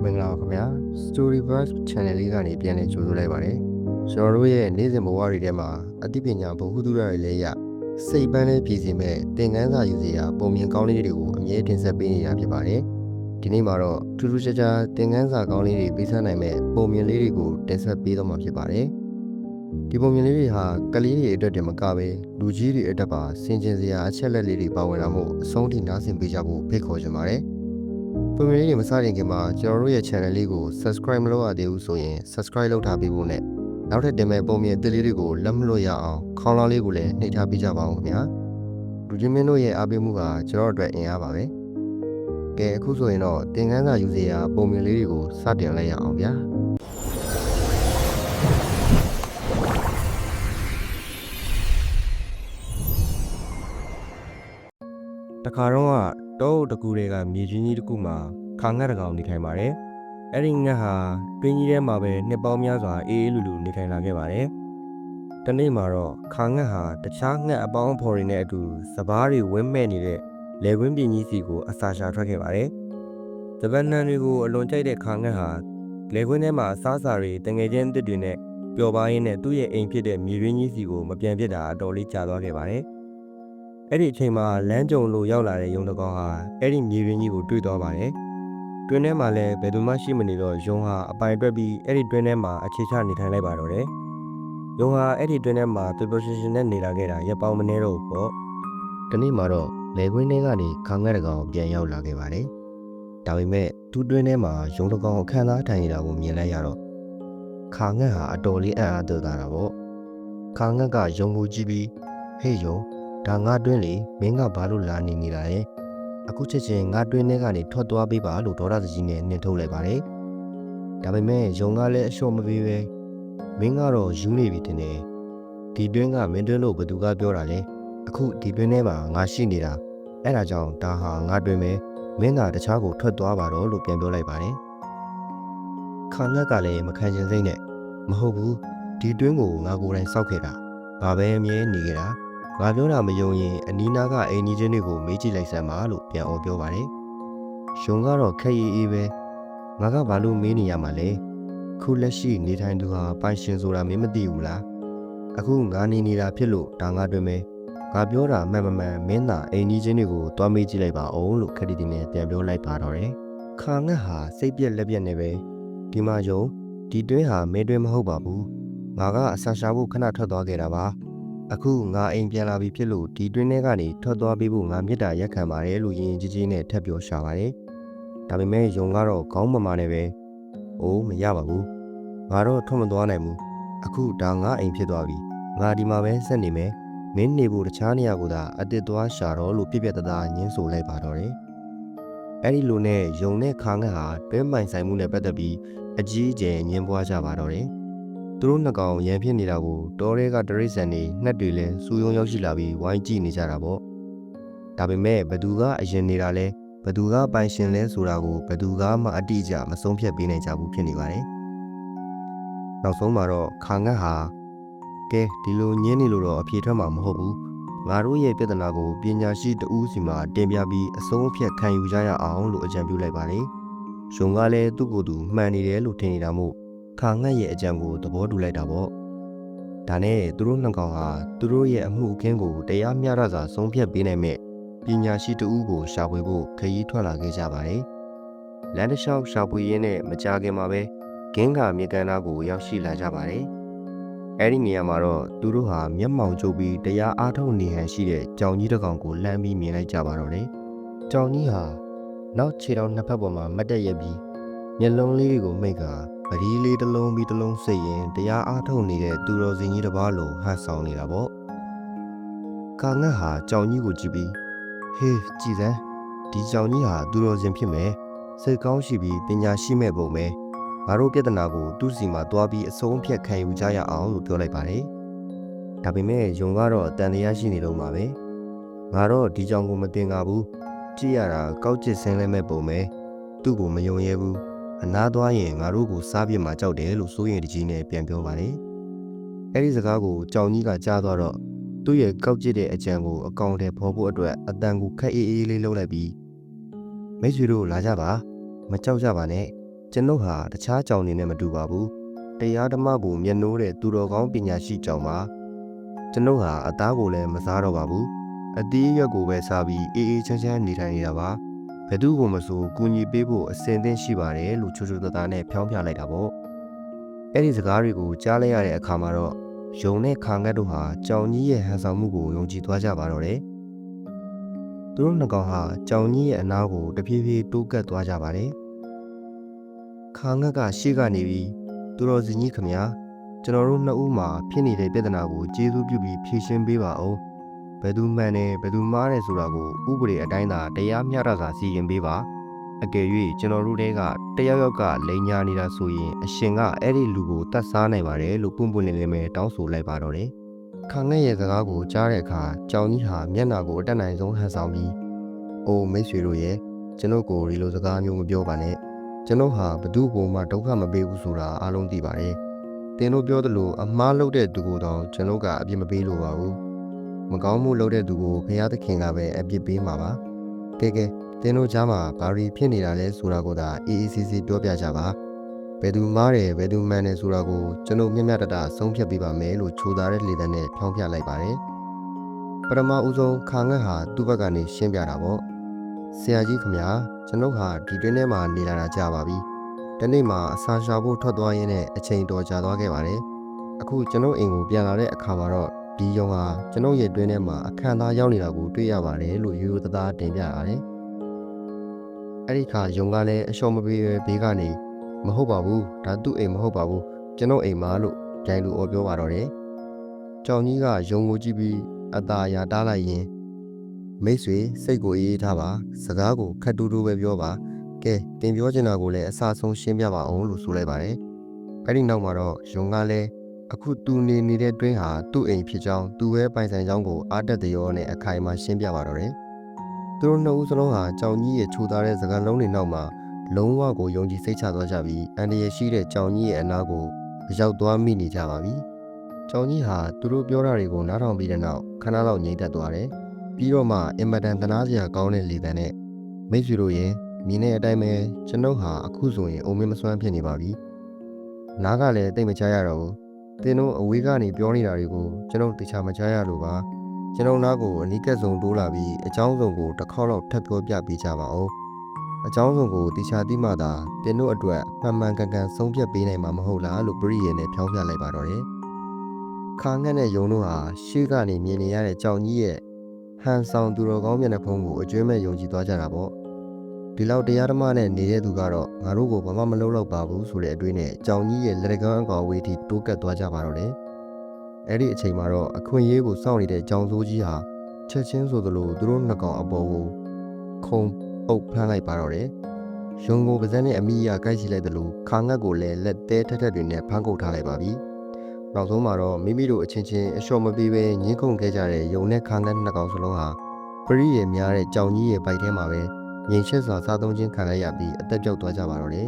မင်္ဂလာပါခင်ဗျာ Storyverse Channel လေးကနေပြန်လည်ကြိုဆိုလိုက်ပါတယ်ကျွန်တော်တို့ရဲ့နေ့စဉ်ဘဝတွေထဲမှာအသိပညာဗဟုသုတတွေလည်းရစိတ်ပန်းလေးပြည်စီမဲ့သင်ခန်းစာယူစရာပုံမြင်ကောင်းလေးတွေကိုအမြဲတင်ဆက်ပေးနေတာဖြစ်ပါတယ်ဒီနေ့မှာတော့ထူးထူးခြားခြားသင်ခန်းစာကောင်းလေးတွေပေးစမ်းနိုင်မဲ့ပုံမြင်လေးတွေကိုတင်ဆက်ပေးတော့မှာဖြစ်ပါတယ်ဒီပုံမြင်လေးတွေဟာကလေးတွေအတွက်တည်းမကပဲလူကြီးတွေအတွက်ပါဆင်ခြင်စရာအချက်လက်လေးတွေပါဝင်လာမှုအဆုံးထိနားဆင်ပေးကြဖို့ဖိတ်ခေါ်ချင်ပါတယ်ပုံမြင်လေးတွေမစတင်ခင်မှာကျွန်တော်တို့ရဲ့ channel လေးကို subscribe မလုပ်ရသေးဘူးဆိုရင် subscribe လုပ်ထားပေးဖို့နဲ့နောက်ထပ်တင်မဲ့ပုံမြင်အသစ်လေးတွေကိုလက်မလွတ်ရအောင်ခေါင်းလောင်းလေးကိုလည်းနှိပ်ထားပေးကြပါဦးခင်ဗျာလူချင်းမင်းတို့ရဲ့အားပေးမှုကကျွန်တော်အတွက်အင်အားပါပဲကဲအခုဆိုရင်တော့သင်ခန်းစာယူစရာပုံမြင်လေးတွေကိုစတင်လိုက်ရအောင်ဗျာတခါတော့တောတကူတွေကမြေကြီးကြီးတစ်ခုမှာခါငှက်တကောင်နေထိုင်ပါတယ်။အဲ့ဒီငှက်ဟာတွင်းကြီးထဲမှာပဲနှစ်ပေါင်းများစွာအေးအေးလူလူနေထိုင်လာခဲ့ပါတယ်။တနေ့မှာတော့ခါငှက်ဟာတခြားငှက်အပေါင်းအဖော်တွေနဲ့အတူစပားတွေဝင်းမဲ့နေတဲ့လယ်ကွင်းပြင်ကြီးစီကိုအစာရှာထွက်ခဲ့ပါတယ်။စပန်းနှံတွေကိုအလွန်ကြိုက်တဲ့ခါငှက်ဟာလယ်ကွင်းထဲမှာအစားအစာတွေတငယ်ချင်းအသစ်တွေနဲ့ပျော်ပါရင်းနဲ့သူ့ရဲ့အိမ်ဖြစ်တဲ့မြေရင်းကြီးစီကိုမပြန်ပြစ်တာအတော်လေးကြာသွားခဲ့ပါတယ်။အဲ့ဒီအချိန်မှာလမ်းကြုံလို့ရောက်လာတဲ့ယုံတကောင်ဟာအဲ့ဒီမြေရင်းကြီးကိုတွေ့သွားပါတယ်။တွင်းထဲမှာလည်းဘယ်သူမှရှိမနေတော့ယုံဟာအပိုင်တွက်ပြီးအဲ့ဒီတွင်းထဲမှာအခြေချနေထိုင်လိုက်ပါတော့တယ်။ယုံဟာအဲ့ဒီတွင်းထဲမှာပျော်ပျော်ရွှင်ရွှင်နဲ့နေလာခဲ့တာရက်ပေါင်းမနည်းတော့ဘူးပေါ့။ဒီနေ့မှာတော့လယ်ကွင်းထဲကနေခါငှက်တကောင်ပြန်ရောက်လာခဲ့ပါတယ်။ဒါပေမဲ့သူ့တွင်းထဲမှာယုံတကောင်အခန်းသားထိုင်နေတာကိုမြင်လိုက်ရတော့ခါငှက်ဟာအတော်လေးအံ့အားသင့်တာပေါ့။ခါငှက်ကယုံကိုကြည့်ပြီးဟေ့ယုံဒါငါတွင်းလေမင်းကဘာလို့လာနေနေတာလဲအခုချက်ချင်းငါတွင်းထဲကနေထွက်သွားပေးပါလို့ဒေါသစကြီးနဲ့နှင်ထုတ်လိုက်ပါတယ်ဒါပေမဲ့ယုံကလည်းအလျှော့မပေးပဲမင်းကတော့ယူနေပြီတင်တယ်ဒီတွင်းကမင်းတွင်းလို့ဘသူကပြောတာလဲအခုဒီတွင်းထဲမှာငါရှိနေတာအဲ့ဒါကြောင့်ဒါဟာငါတွင်းပဲမင်းကတခြားကိုထွက်သွားပါတော့လို့ပြန်ပြောလိုက်ပါတယ်ခါငှက်ကလည်းမခံချင်စိတ်နဲ့မဟုတ်ဘူးဒီတွင်းကိုငါကိုယ်တိုင်စောက်ခဲ့တာဘာပဲအမြဲနေခဲ့တာငါပြောတာမယုံရင်အနီးနားကအိမ်ကြီးချင်းတွေကိုမေးကြည့်လိုက်စမ်းပါလို့ပြန်အောင်ပြောပါတယ်။ရှင်ကတော့ခက်ရီအေးပဲငါကဘာလို့မေးနေရမှာလဲ။ခုလက်ရှိနေထိုင်သူဟာပိုင်ရှင်ဆိုတာမင်းမသိဘူးလား။အခုငါနေနေတာဖြစ်လို့ဒါငါတွင်ပဲငါပြောတာမှန်မင်းသာအိမ်ကြီးချင်းတွေကိုတွားမေးကြည့်လိုက်ပါအောင်လို့ခက်တီတီနဲ့ပြန်ပြောလိုက်ပါတော့တယ်။ခါငှက်ဟာစိတ်ပြက်လက်ပြက်နေပဲဒီမှာယုံဒီတွင်းဟာမဲတွင်းမဟုတ်ပါဘူး။ငါကအဆာရှာဖို့ခဏထွက်သွားခဲ့တာပါ။အခုငါအိမ်ပြန်လာပြီဖြစ်လို့ဒီတွင်းထဲကနေထွက်သွားပြီးဖို့ငါမြစ်တာရက်ခံပါတယ်လို့ရင်ကြီးကြီးနဲ့ထပ်ပြောရှာပါတယ်။ဒါပေမဲ့ယုံကတော့ခေါင်းမမာနဲ့ပဲ။အိုးမရပါဘူး။ငါတော့ထွက်မသွားနိုင်ဘူး။အခုဒါငါအိမ်ဖြစ်သွားပြီ။ငါဒီမှာပဲဆက်နေမယ်။မင်းနေဖို့တခြားနေရာကိုသာအစ်စ်သွားရှာတော့လို့ပြပြတသားညင်းဆိုလိုက်ပါတော့တယ်။အဲ့ဒီလိုနဲ့ယုံနဲ့ခါငှက်ဟာတွင်းပိုင်ဆိုင်မှုနဲ့ပတ်သက်ပြီးအကြီးအကျယ်ညင်းပွားကြပါတော့တယ်။သူတို့နှစ်ကောင်ရန်ဖြစ်နေတာကိုတောထဲကတရိတ်ဆန်တွေနှက်တွေလဲစူယုံရောက်ရှိလာပြီးဝိုင်းကြည့်နေကြတာပေါ့ဒါပေမဲ့ဘသူကအရင်နေတာလဲဘသူကပိုင်ရှင်လဲဆိုတာကိုဘသူကမှအတိအကျမဆုံးဖြတ်ပေးနိုင်ကြဘူးဖြစ်နေပါတယ်နောက်ဆုံးမှာတော့ခါငှက်ဟာကဲဒီလိုညင်းနေလို့တော့အဖြေထွက်မှာမဟုတ်ဘူးငါတို့ရဲ့ပြဿနာကိုပညာရှိတဦးစီမှာတင်ပြပြီးအဆုံးအဖြတ်ခံယူကြရအောင်လို့အကြံပြုလိုက်ပါတယ်ရှင်ကလည်းသူ့ကိုယ်သူမှန်နေတယ်လို့ထင်နေတာမို့ခါငှက်ရဲ့အကြံကိုသဘောတူလိုက်တာပေါ့ဒါနဲ့သူတို့နှစ်ကောင်ဟာသူတို့ရဲ့အမှုအခင်းကိုတရားမျှတစွာဆုံးဖြတ်ပေးနိုင်မဲ့ပညာရှိတဦးကိုရှာဖွေဖို့ခရီးထွက်လာခဲ့ကြပါတယ်လမ်းတစ်လျှောက်ရှာဖွေရင်းနဲ့မကြာခင်မှာပဲဂင်းကမြေကမ်းနားကိုရောက်ရှိလာကြပါတယ်အဲ့ဒီနေရာမှာတော့သူတို့ဟာမျက်မှောင်ကျုပ်ပြီးတရားအားထုတ်နေဟန်ရှိတဲ့ကြောင်ကြီးတစ်ကောင်ကိုလှမ်းပြီးမြင်လိုက်ကြပါတော့တယ်ကြောင်ကြီးဟာနောက်ခြေထောက်နှစ်ဖက်ပေါ်မှာမတ်တက်ရပြီးမျက်လုံးလေးတွေကိုမိတ်ကပရီးလေးတစ်လုံးပြီးတစ်လုံးစိတ်ရင်တရားအားထုတ်နေတဲ့သူတော်စင်ကြီးတစ်ပါးလိုဟန်ဆောင်နေတာပေါ့ခါငှက်ဟာကြောင်ကြီးကိုကြည့်ပြီးဟေးကြည်စမ်းဒီကြောင်ကြီးဟာသူတော်စင်ဖြစ်မယ်စိတ်ကောင်းရှိပြီးပညာရှိမဲ့ပုံပဲငါတို့ပြဿနာကိုသူ့စီမှာတွားပြီးအဆုံးဖြတ်ခံယူကြရအောင်လို့ပြောလိုက်ပါတယ်ဒါပေမဲ့ယုံကတော့တန်တရားရှိနေတော့မှာပဲငါတော့ဒီကြောင်ကိုမတင်ကားဘူးကြည့်ရတာကောက်ကျစ်ဆင်းလဲမဲ့ပုံပဲသူ့ကိုမယုံရဲဘူးအနားသွားရင်ငါတို့ကိုစားပြစ်မှာကြောက်တယ်လို့စိုးရင်တကြီးနဲ့ပြန်ပြောပါတယ်။အဲဒီစကားကိုကြောင်ကြီးကကြားသွားတော့သူ့ရဲ့ကောက်ကျစ်တဲ့အကြံကိုအကောင်ထဲပေါ်ဖို့အတွက်အတန်ကိုခက်အေးအေးလေးလှုပ်လိုက်ပြီးမိတ်ဆွေတို့လာကြပါမကြောက်ကြပါနဲ့ ကျွန်ုပ်ဟာတခြားကြောင်နေနဲ့မတူပါဘူးတရားဓမ္မကိုမျက်နှိုးတဲ့သူတော်ကောင်းပညာရှိကြောင်ပါကျွန်ုပ်ဟာအသားကိုလည်းမစားတော့ပါဘူးအသီးရွက်ကိုပဲစားပြီးအေးအေးချမ်းချမ်းနေထိုင်နေတာပါဘယ်သူကိုမဆိုကူညီပေးဖို့အစဉ်သင့်ရှိပါတယ်လို့ချိုချိုသားသားနဲ့ဖြောင်းပြလိုက်တာပေါ့အဲ့ဒီစကားတွေကိုကြားလိုက်ရတဲ့အခါမှာတော့ယုံနဲ့ခါငတ်တို့ဟာကြောင်ကြီးရဲ့ဟန်ဆောင်မှုကိုယုံကြည်သွားကြပါတော့တယ်သူတို့နှစ်ကောင်ဟာကြောင်ကြီးရဲ့အနားကိုတဖြည်းဖြည်းတိုးကပ်သွားကြပါတယ်ခါငတ်ကရှေ့ကနေပြီးသူတော်စင်ကြီးခမညာကျွန်တော်တို့နှစ်ဦးမှာဖြစ်နေတဲ့ပြဿနာကိုကျေးဇူးပြုပြီးဖြေရှင်းပေးပါအောင်ဘယ်သူမှန်တယ်ဘယ်သူမှားတယ်ဆိုတာကိုဥပဒေအတိုင်းသာတရားမျှတစွာစီရင်ပေးပါအကယ်၍ကျွန်တော်တို့တွေကတယောက်ယောက်ကလိန်ညာနေတာဆိုရင်အရှင်ကအဲ့ဒီလူကိုတတ်စားနိုင်ပါတယ်လို့ပွန့်ပွန့်လင်းလင်းပဲတောင်းဆိုလိုက်ပါတော့တယ်ခါငတ်ရဲ့စကားကိုကြားတဲ့အခါကြောင်ကြီးဟာမျက်နှာကိုအတက်နိုင်ဆုံးဟန်ဆောင်ပြီးအိုးမိတ်ဆွေတို့ရဲ့ကျွန်ုပ်ကိုဒီလိုစကားမျိုးမပြောပါနဲ့ကျွန်ုပ်ဟာဘသူ့ကိုမှဒုက္ခမပေးဘူးဆိုတာအားလုံးသိပါတယ်သင်တို့ပြောသလိုအမှားလုပ်တဲ့သူကိုတော့ကျွန်ုပ်ကအပြစ်မပေးလိုပါဘူးမကောင်းမှုလုပ်တဲ့သူကိုဘုရားသခင်ကပဲအပြစ်ပေးမှာပါကဲသင်တို့ကြားမှာဘာတွေဖြစ်နေတာလဲဆိုတာကိုသာအေးအေးဆေးဆေးပြောပြကြပါဘယ်သူမှားတယ်ဘယ်သူမှန်တယ်ဆိုတာကိုကျွန်ုပ်မျက်မျက်တတဆုံးဖြတ်ပေးပါမယ်လို့ချိုသားတဲ့လေသံနဲ့ဖြောင်းပြလိုက်ပါတယ်ပထမဦးဆုံးခါငတ်ဟာသူ့ဘက်ကနေရှင်းပြတာပေါ့ဆရာကြီးခမညာကျွန်ုပ်ဟာဒီတွင်းထဲမှာနေလာတာကြာပါပြီတနေ့မှာအစာရှာဖို့ထွက်သွားရင်းနဲ့အချိန်တော်ကြာသွားခဲ့ပါတယ်အခုကျွန်ုပ်အိမ်ကိုပြန်လာတဲ့အခါမှာတော့ဒီယုံဟာကျွန်ုပ်ရဲ့တွင်းထဲမှာအခမ်းသားရောက်နေတာကိုတွေ့ရပါတယ်လို့ရိုးရိုးသားသားတင်ပြရတယ်အဲ့ဒီခါယုံကလည်းအလျှော်မပေးပဲဘေးကနေမဟုတ်ပါဘူးဒါသူ့အိမ်မဟုတ်ပါဘူးကျွန်ုပ်အိမ်မှာလို့ကြိုင်လူအော်ပြောပါတော့တယ်ကြောင်ကြီးကယုံကိုကြည့်ပြီးအသာအရာတားလိုက်ရင်မိတ်ဆွေစိတ်ကိုအေးထားပါစကားကိုခက်တူးတူးပဲပြောပါကဲတင်ပြောချင်တာကိုလည်းအစဆုံးရှင်းပြပါအောင်လို့ဆိုလိုက်ပါတယ်အဲ့ဒီနောက်မှာတော့ယုံကလည်းအခုသူနေတဲ့တွင်းဟာသူ့အိမ်ဖြစ်ကြောင်းသူ့ရဲ့ပိုင်ဆိုင်ကြောင်းကိုအားတက်တရောနဲ့အခိုင်အမာရှင်းပြပါတော့တယ်သူတို့နှစ်ဦးစလုံးဟာကြောင်ကြီးရဲ့ခြူသားတဲ့စကားလုံးတွေနောက်မှာလုံးဝကိုယုံကြည်စိတ်ချသွားကြပြီးအန်ဒီရရှိတဲ့ကြောင်ကြီးရဲ့အနာကိုရောက်သွားမိနေကြပါပြီကြောင်ကြီးဟာသူတို့ပြောတာတွေကိုနားထောင်ပြီးတဲ့နောက်ခဏလောက်ငြိမ်သက်သွားတယ်ပြီးတော့မှအင်မတန်သနာစရာကောင်းတဲ့လေသံနဲ့မိတ်ဆွေတို့ရဲ့မြင်တဲ့အတိုင်းပဲကျွန်ုပ်ဟာအခုဆိုရင်အုံမင်းမစွမ်းဖြစ်နေပါပြီနားကလည်းတိတ်မချရတော့ဘူးသင်တို့အဝေးကနေပြောနေတာတွေကိုကျွန်ုပ်တခြားမချရလို့ပါကျွန်ုပ်နားကိုအနီးကပ်ဆုံးတိုးလာပြီးအကြောင်းစုံကိုတစ်ခေါက်လောက်ထပ်ပြောပြပေးကြပါဦးအကြောင်းစုံကိုတခြားသိမှသာသင်တို့အတွက်မှန်မှန်ကန်ကန်ဆုံးဖြတ်ပေးနိုင်မှာမဟုတ်လားလို့ပရိယေနဲ့ဖြောင်းပြလိုက်ပါတော့တယ်ခါငတ်နဲ့ယုံတို့ဟာရှေ့ကနေမြင်နေရတဲ့ကြောင်ကြီးရဲ့ဟန်ဆောင်သူတော်ကောင်းမျက်နှာဖုံးကိုအကျွမ်းမဲ့ယုံကြည်သွားကြတာပေါ့ဒီလောက်တရားဓမ္မနဲ့နေတဲ့သူကတော့ငါတို့ကိုဘာမှမလုပ်တော့ပါဘူးဆိုတဲ့အတွေ့နဲ့ကြောင်ကြီးရဲ့လက်ကမ်းအကောင်ဝေးထိတိုးကပ်သွားကြပါတော့တယ်အဲ့ဒီအချိန်မှာတော့အခွင့်အရေးကိုစောင့်နေတဲ့ကြောင်စိုးကြီးဟာချက်ချင်းဆိုသလိုသူတို့နှစ်ကောင်အပေါ်ကိုခုံပုတ်ဖမ်းလိုက်ပါတော့တယ်ယုံကိုပါးစပ်နဲ့အမိအရကိုက်စီလိုက်သလိုခါငတ်ကိုလည်းလက်သေးထက်ထက်တွေနဲ့ဖမ်းကုတ်ထားလိုက်ပါပြီနောက်ဆုံးမှာတော့မိမိတို့အချင်းချင်းအလျှော်မပေးဘဲညှင်းခုန်ခဲ့ကြတဲ့ယုံနဲ့ခါငတ်နှစ်ကောင်စလုံးဟာပရိယေများတဲ့ကြောင်ကြီးရဲ့ဘိုက်ထဲမှာပဲငြိမ်ချက်စွာစားသုံးခြင်းခံလိုက်ရပြီးအသက်ပြောက်သွားကြပါတော့တယ်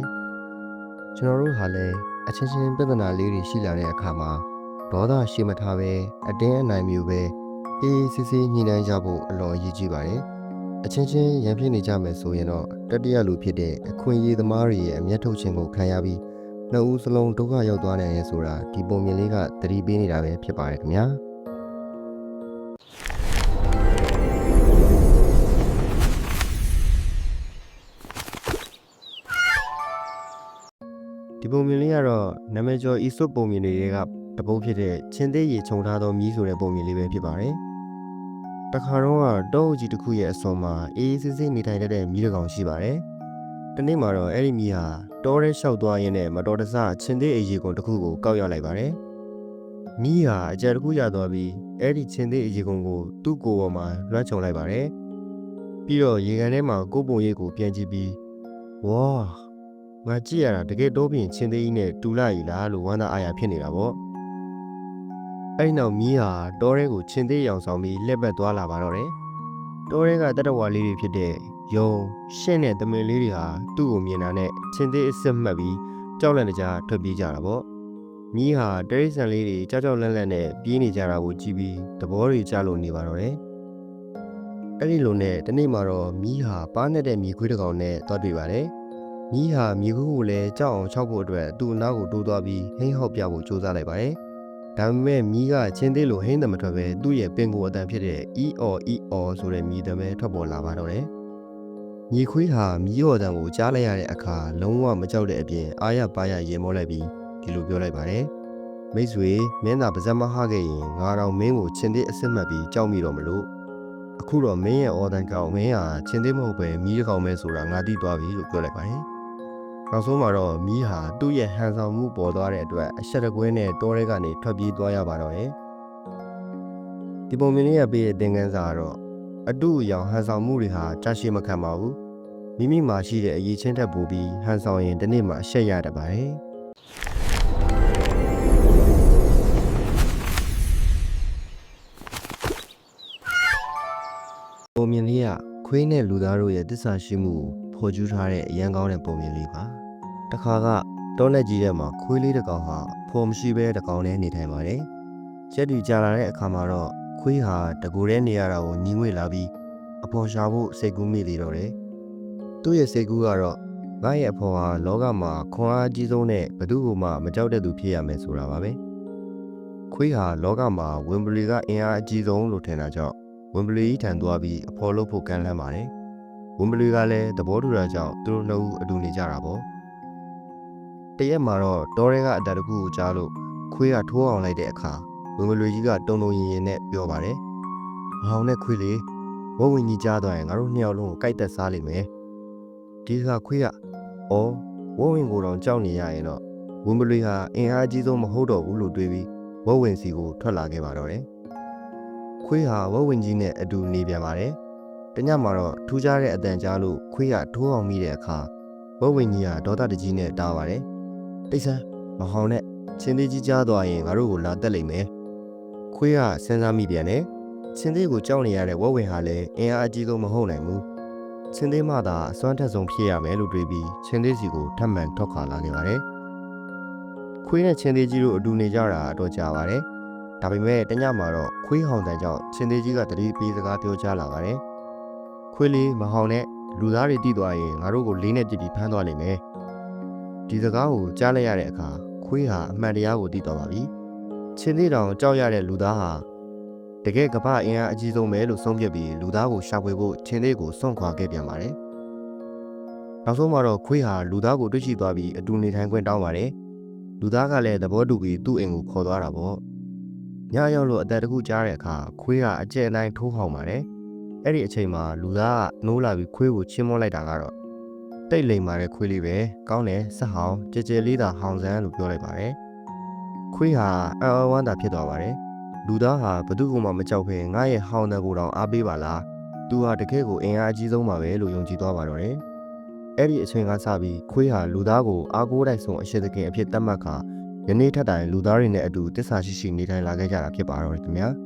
ကျွန်တော်တို့ဟာလည်းအချင်းချင်းပြဿနာလေးတွေရှိလာတဲ့အခါမှာဒေါသရှိမထားပဲအတင်းအနိုင်မျိုးပဲအေးစစ်စစ်ညှိနှိုင်းကြဖို့အလော်အရေးကြီးပါတယ်အချင်းချင်းရံပြစ်နေကြမယ်ဆိုရင်တော့တတိယလူဖြစ်တဲ့အခွင့်အရေးသမားတွေရဲ့အမျက်ထုတ်ခြင်းကိုခံရပြီးနှစ်ဦးစလုံးဒုက္ခရောက်သွားနိုင်ရဲဆိုတာဒီပုံမြင်လေးကသတိပေးနေတာပဲဖြစ်ပါတယ်ခင်ဗျာဒီပုံမြင်လေးကတော့နာမည်ကျော်အီဆွတ်ပုံမြင်တွေကတပုတ်ဖြစ်တဲ့ချင်းသေးရေခြုံထားသောမြီးဆိုတဲ့ပုံမြင်လေးပဲဖြစ်ပါတယ်တခါတော့တောအုပ်ကြီးတစ်ခုရဲ့အစွန်မှာအေးစစ်စစ်နေထိုင်တဲ့မြီးတစ်ကောင်ရှိပါတယ်တနေ့မှာတော့အဲ့ဒီမြီးဟာတောထဲလျှောက်သွားရင်းနဲ့မတော်တဆချင်းသေးအရေကုန်တစ်ခုကိုကောက်ရလိုက်ပါတယ်မြီးဟာအကြက်တစ်ခုရသွားပြီးအဲ့ဒီချင်းသေးအရေကုန်ကိုသူ့ကိုယ်ပေါ်မှာလွှမ်းခြုံလိုက်ပါတယ်ပြီးတော့ရေကန်ထဲမှာကိုယ်ပုံရိပ်ကိုပြန်ကြည့်ပြီးဝါငါကြည့်ရတာတကယ်တော့ပြင်ချင်းသေးကြီးနဲ့တူလာရီလားလို့ဝမ်းသာအားရဖြစ်နေတာပေါ့အဲ့နောက်မြီးဟာတောထဲကိုချင်းသေးရောင်ဆောင်ပြီးလက်ပတ်သွားလာပါတော့တယ်တောထဲကတတဝါလေးတွေဖြစ်တဲ့ယုံရှင့်နဲ့တမင်လေးတွေဟာသူ့ကိုမြင်တာနဲ့ချင်းသေးအစ်စ်မှတ်ပြီးကြောက်လန့်တကြားထွက်ပြေးကြတာပေါ့မြီးဟာတရိတ်ဆန်လေးတွေကြောက်ကြောက်လန့်လန့်နဲ့ပြေးနေကြတာကိုကြည့်ပြီးသဘောတွေကျလို့နေပါတော့တယ်အဲ့ဒီလိုနဲ့တနေ့မှာတော့မြီးဟာပါးနဲ့တဲ့မြီးခွေးတစ်ကောင်နဲ့တွားတွေ့ပါတယ် မြီးဟာမြေခိုးကိုလည်းကြောက်အောင်ခြောက်ဖို့အတွက်သူ့အနားကိုတိုးသွားပြီးဟိန်းဟောက်ပြဖို့ကြိုးစားလိုက်ပါတယ်။ဒါပေမဲ့မြီးကချင်းသေးလိုဟိန်းတယ်မထွက်ပဲသူ့ရဲ့ပင်ကိုယ်အတန်ဖြစ်တဲ့ EOR ဆိုတဲ့မြည်တမ်းပဲထွက်ပေါ်လာပါတော့တယ်။မြေခွေးဟာမြီးော်တန်ကိုကြားလိုက်ရတဲ့အခါလုံးဝမကြောက်တဲ့အပြင်အားရပါးရရင်မောလိုက်ပြီးဒီလိုပြောလိုက်ပါတယ်။မိတ်ဆွေမင်းသာပါဇက်မဟခဲ့ရင်ငါတော်မင်းကိုချင်းသေးအစ်စ်မှတ်ပြီးကြောက်မိတော့မလို့အခုတော့မင်းရဲ့အော်တန်ကောင်မင်းဟာချင်းသေးမဟုတ်ပဲမြီးတစ်ကောင်ပဲဆိုတာငါသိသွားပြီလို့ပြောလိုက်ပါတယ်။နောက်ဆုံးမှာတော့မြီးဟာသူ့ရဲ့ဟန်ဆောင်မှုပေါ်သွားတဲ့အတွက်အဆက်တကွဲနဲ့တောထဲကနေထွက်ပြေးသွားရပါတော့တယ်။ဒီပုံမြင်လေးရပေးတဲ့သင်ခန်းစာကတော့အတူအယောင်ဟန်ဆောင်မှုတွေဟာကြာရှည်မခံပါဘူး။မိမိမှာရှိတဲ့အရေးချင်းထက်ပိုပြီးဟန်ဆောင်ရင်တစ်နေ့မှာအရှက်ရတတ်ပါတယ်။ပုံမြင်လေးကခွေးနဲ့လူသားတို့ရဲ့တစ္ဆာရှိမှုကိုဖော်ကျူးထားတဲ့အရန်ကောင်းတဲ့ပုံမြင်လေးပါ။တစ်ခါကတောနဲ့ကြီးထဲမှာခွေးလေးတစ်ကောင်ဟာဖော်မရှိပဲတစ်ကောင်နဲ့နေထိုင်ပါတယ်။ရက်တူကြာလာတဲ့အခါမှာတော့ခွေးဟာတကူထဲနေရတာကိုညီငွေလာပြီးအဖော်ရှာဖို့စိတ်ကူးမိလေတော့တယ်။သူ့ရဲ့စိတ်ကူးကတော့ငါရဲ့အဖော်ဟာလောကမှာခွန်အားအကြီးဆုံးနဲ့ဘယ်သူမှမကြောက်တဲ့သူဖြစ်ရမယ်ဆိုတာပါပဲ။ခွေးဟာလောကမှာဝင်ပလီကအင်အားအကြီးဆုံးလို့ထင်တာကြောင့်ဝင်ပလီထန်သွားပြီးအဖော်လုပ်ဖို့ကမ်းလှမ်းပါတယ်။ဝင်ပလီကလည်းသဘောတူတာကြောင့်သူတို့နှစ်ဦးအတူနေကြတာပေါ့။တရက်မှာတော့တောရဲကအတတစ်ခုကိုကြားလို့ခွေးကထိုးအောင်လိုက်တဲ့အခါဝင်ပလီကြီးကတုံတုံရင်ရင်နဲ့ပြောပါတယ်။ဟောင်းနဲ့ခွေးလေးဝဝင်ကြီးကြားသွားရင်ငါတို့နှစ်ယောက်လုံးကိုကိုက်တက်စားလိမ့်မယ်။ဒီကခွေးကအော်ဝဝင်ကိုတော့ကြောက်နေရရင်တော့ဝင်ပလီဟာအင်အားအကြီးဆုံးမဟုတ်တော့ဘူးလို့တွေးပြီးဝဝင်စီကိုထွက်လာခဲ့ပါတော့တယ်။ခွေးဟာဝဝင်ကြီးနဲ့အတူနေပြန်ပါတယ်။တညမှာတော့ထူးခြားတဲ့အတန်ကြားလို့ခွေးကထိုးအောင်မိတဲ့အခါဝဝင်ကြီးကဒေါသတကြီးနဲ့တားပါတယ်။တိတ်ဆန်းမဟောင်းနဲ့ချင်းသေးကြီးကြားသွားရင်ငါတို့ကိုလာတက်လိမ့်မယ်။ခွေးကစဉ်းစားမိပြန်တယ်။ချင်းသေးကိုကြောက်နေရတဲ့ဝဝင်ဟာလည်းအင်အားအကြီးဆုံးမဟုတ်နိုင်ဘူး။ချင်းသေးမှသာအစွမ်းထက်ဆုံးဖြစ်ရမယ်လို့တွေးပြီးချင်းသေးစီကိုထပ်မံထွက်ခွာလာခဲ့ပါတယ်။ခွေးနဲ့ချင်းသေးကြီးတို့အတူနေကြတာတော့ကြာပါတယ်။ဒါပေမဲ့တညမှာတော့ခွေးဟောင်တန်ကြောင့်ချင်းသေးကြီးကတတိပေးစကားပြောကြလာပါတယ်။ခွေးလေးမဟောင်နဲ့လူသားတွေတိသွားရင်ငါတို့ကိုလေးနဲ့ပြစ်ပြီးဖမ်းသွားလိမ့်မယ်။ဒီစကားကိုကြားလိုက်ရတဲ့အခါခွေးဟာအမှန်တရားကိုသိသွားပါပြီ။ချင်းသေးတောင်ကြောက်ရတဲ့လူသားဟာတကယ်ကပ္ပအင်အားအကြီးဆုံးပဲလို့ဆုံးဖြတ်ပြီးလူသားကိုရှာဖွေဖို့ချင်းသေးကိုစွန့်ခွာခဲ့ပြန်ပါတယ်။နောက်ဆုံးမှာတော့ခွေးဟာလူသားကိုတွေ့ရှိသွားပြီးအတူနေထိုင်ခွင့်တောင်းပါတယ်။လူသားကလည်းသဘောတူပြီးသူ့အိမ်ကိုခေါ်သွားတာပေါ့။ညရောက်လို့အသက်တကူကြားတဲ့အခါခွေးကအကျဲ့အတိုင်းထိုးဟောင်ပါတယ်။အဲ့ဒီအချိန်မှာလူသားကနိုးလာပြီးခွေးကိုချင်းမောလိုက်တာကတော့တိတ်လိမ်မာတဲ့ခွေးလေးပဲကောင်းတယ်ဆက်ဟောင်းကြဲကြဲလေးသာဟောင်စမ်းလို့ပြောလိုက်ပါတယ်။ခွေးဟာအော်ဝမ်းသာဖြစ်သွားပါတယ်။လူသားဟာဘသူ့ကိုမှမကြောက်ဘဲငါရဲ့ဟောင်းတဲ့ကိုတောင်အားပေးပါလား။သူဟာတကယ်ကိုအင်အားအကြီးဆုံးပါပဲလို့ယုံကြည်သွားပါတော့တယ်။အဲ့ဒီအချိန်ကစပြီးခွေးဟာလူသားကိုအားကိုးတိုက်ဆုံးအရှိတကင်အဖြစ်သတ်မှတ်ခါယနေ့ထက်တိုင်လူသားတွေနဲ့အတူတစ္ဆာရှိရှိနေထိုင်လာခဲ့ကြတာဖြစ်ပါတော့တယ်ခင်ဗျာ။